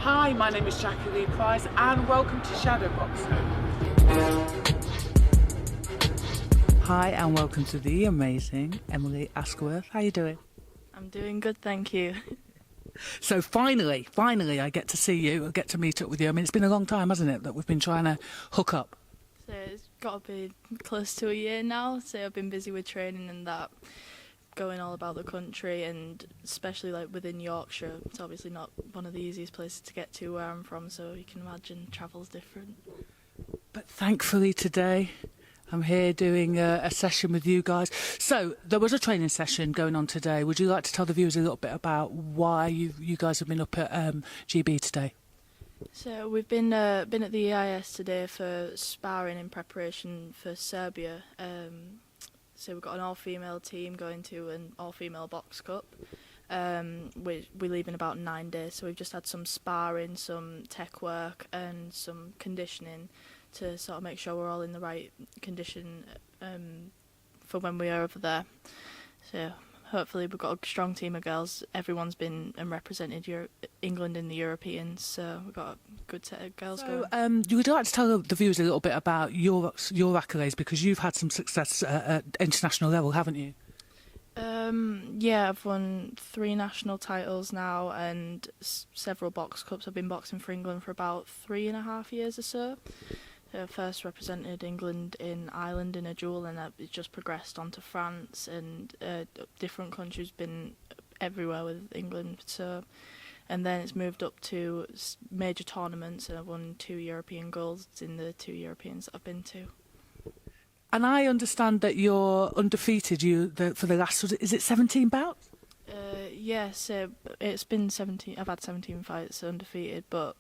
Hi, my name is Jackie Lee Price and welcome to Shadowboxruk. Hi and welcome to the amazing Emily Asquith. How you doing? I'm doing good, thank you. So finally, I get to see you, I get to meet up with you. I mean, it's been a long time, hasn't it, that we've been trying to hook up? So it's got to be close to a year now, so I've been busy with training and that, going all about the country, and especially like within Yorkshire. It's obviously not one of the easiest places to get to where I'm from, so you can imagine travel's different. But thankfully today, I'm here doing a session with you guys. So there was a training session going on today. Would you like to tell the viewers a little bit about why you guys have been up at GB today? So we've been at the EIS today for sparring in preparation for Serbia. So we've got an all-female team going to an all-female box cup. We leave in about 9 days, so we've just had some sparring, some tech work and some conditioning to sort of make sure we're all in the right condition for when we are over there. So hopefully we've got a strong team of girls. Everyone's been and represented England in the Europeans, so we've got a good set of girls going. You would like to tell the viewers a little bit about your accolades, because you've had some success at international level, haven't you? Yeah, I've won 3 national titles now and several box cups. I've been boxing for England for about 3.5 years or so. First represented England in Ireland in a duel, and it just progressed on to France and different countries, been everywhere with England. So, and then it's moved up to major tournaments, and I've won 2 European golds in the 2 Europeans that I've been to. And I understand that you're undefeated for the last, is it 17 bouts? Yes, it's been 17. I've had 17 fights undefeated, but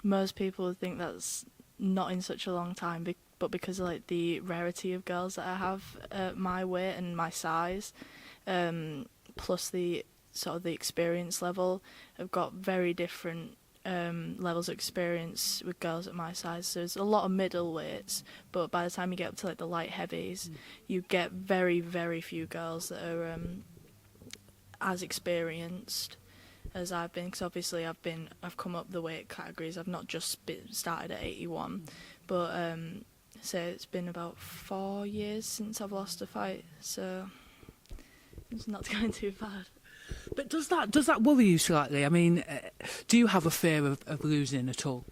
most people think that's not in such a long time, but because of like the rarity of girls that I have my weight and my size, plus the sort of the experience level, I've got very different levels of experience with girls at my size. So there's a lot of middleweights, but by the time you get up to like the light heavies, you get very, very few girls that are as experienced as I've been, because obviously I've come up the weight categories. I've not just started at 81, but so it's been about 4 years since I've lost a fight, so it's not going too bad. But does that worry you slightly? I mean, do you have a fear of losing at all?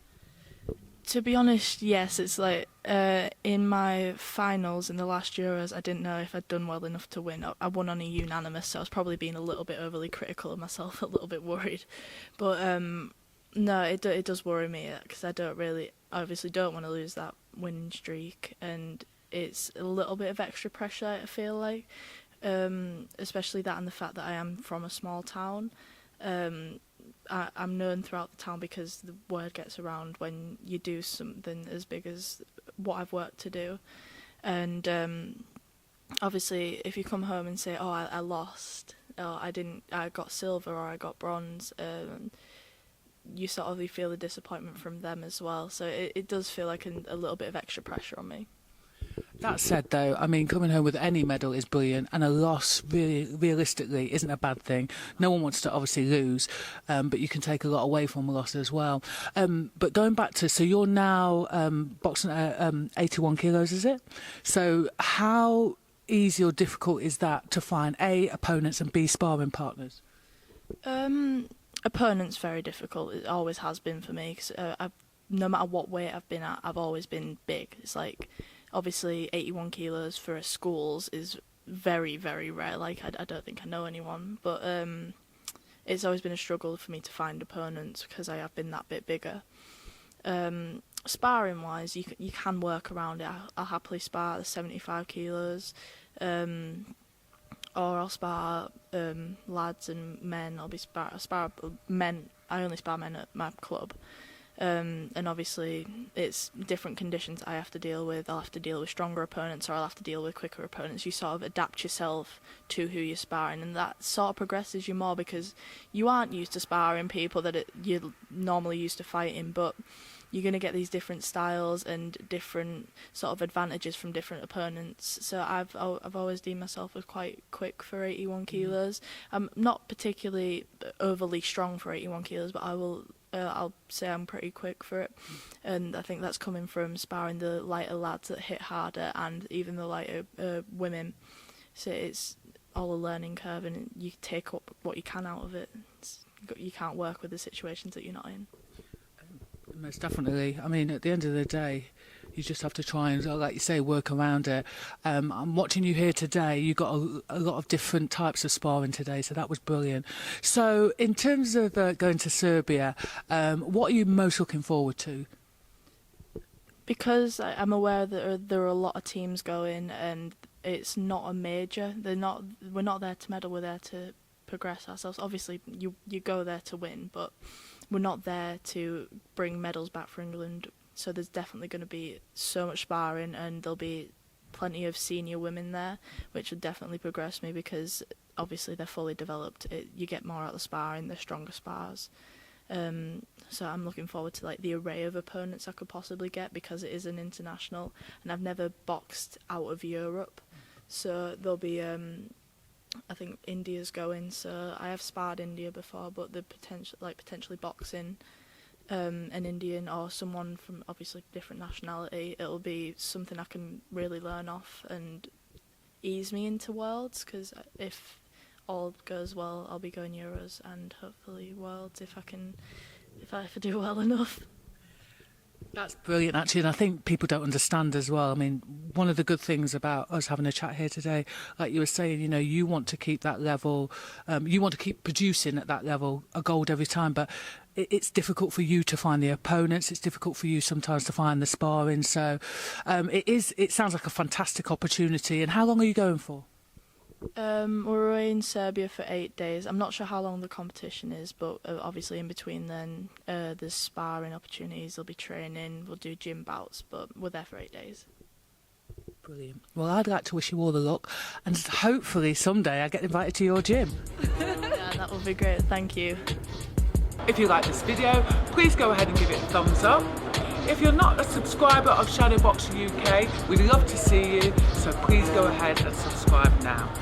To be honest, yes. It's like in my finals in the last Euros, I didn't know if I'd done well enough to win. I won on a unanimous, so I was probably being a little bit overly critical of myself, a little bit worried. But no, it does worry me, because I obviously don't want to lose that winning streak, and it's a little bit of extra pressure, I feel like, especially that and the fact that I am from a small town. I'm known throughout the town because the word gets around when you do something as big as what I've worked to do. And obviously if you come home and say, oh, I lost, or I got silver or I got bronze, you sort of feel the disappointment from them as well. So it does feel like a little bit of extra pressure on me. That said, though, I mean, coming home with any medal is brilliant, and a loss, really, realistically, isn't a bad thing. No one wants to obviously lose, but you can take a lot away from a loss as well. But going back to, so you're now boxing at 81 kilos, is it? So how easy or difficult is that to find A, opponents, and B, sparring partners? Opponents very difficult. It always has been for me, because no matter what weight I've been at, I've always been big. It's like, obviously 81 kilos for a schools is very, very rare. Like, I don't think I know anyone, but it's always been a struggle for me to find opponents because I have been that bit bigger. Sparring wise, you can work around it. I'll happily spar at the 75 kilos, or I'll spar lads and men. I spar men. I only spar men at my club. And obviously it's different conditions I have to deal with. I'll have to deal with stronger opponents, or I'll have to deal with quicker opponents. You sort of adapt yourself to who you're sparring, and that sort of progresses you more, because you aren't used to sparring people that you're normally used to fighting, but you're going to get these different styles and different sort of advantages from different opponents. So I've always deemed myself as quite quick for 81 kilos. I'm not particularly overly strong for 81 kilos, but I will I'll say I'm pretty quick for it, and I think that's coming from sparring the lighter lads that hit harder and even the lighter women. So it's all a learning curve, and you take up what you can out of it. You can't work with the situations that you're not in. Most definitely. I mean, at the end of the day, you just have to try and, like you say, work around it. I'm watching you here today. You got a lot of different types of sparring today, so that was brilliant. So, in terms of going to Serbia, what are you most looking forward to? Because I'm aware that there are a lot of teams going, and it's not a major. We're not there to medal. We're there to progress ourselves. Obviously, you go there to win, but we're not there to bring medals back for England. So there's definitely going to be so much sparring, and there'll be plenty of senior women there, which would definitely progress me because obviously they're fully developed. You get more out of the sparring, they're stronger spars. So I'm looking forward to like the array of opponents I could possibly get because it is an international, and I've never boxed out of Europe. So there'll be, I think India's going. So I have sparred India before, but the potentially boxing an Indian or someone from obviously different nationality, it'll be something I can really learn off and ease me into Worlds, because if all goes well, I'll be going Euros and hopefully Worlds if I do well enough. That's brilliant, actually, and I think people don't understand as well. I mean, one of the good things about us having a chat here today, like you were saying, you know, you want to keep that level, you want to keep producing at that level, a gold every time, but it's difficult for you to find the opponents, it's difficult for you sometimes to find the sparring, so it sounds like a fantastic opportunity. And how long are you going for? We're away in Serbia for 8 days. I'm not sure how long the competition is, but obviously in between then there's sparring opportunities, there'll be training, we'll do gym bouts, but we're there for 8 days. Brilliant. Well, I'd like to wish you all the luck, and hopefully someday I get invited to your gym. Yeah, that would be great, thank you. If you like this video, please go ahead and give it a thumbs up. If you're not a subscriber of Shadowboxruk UK, we'd love to see you, so please go ahead and subscribe now.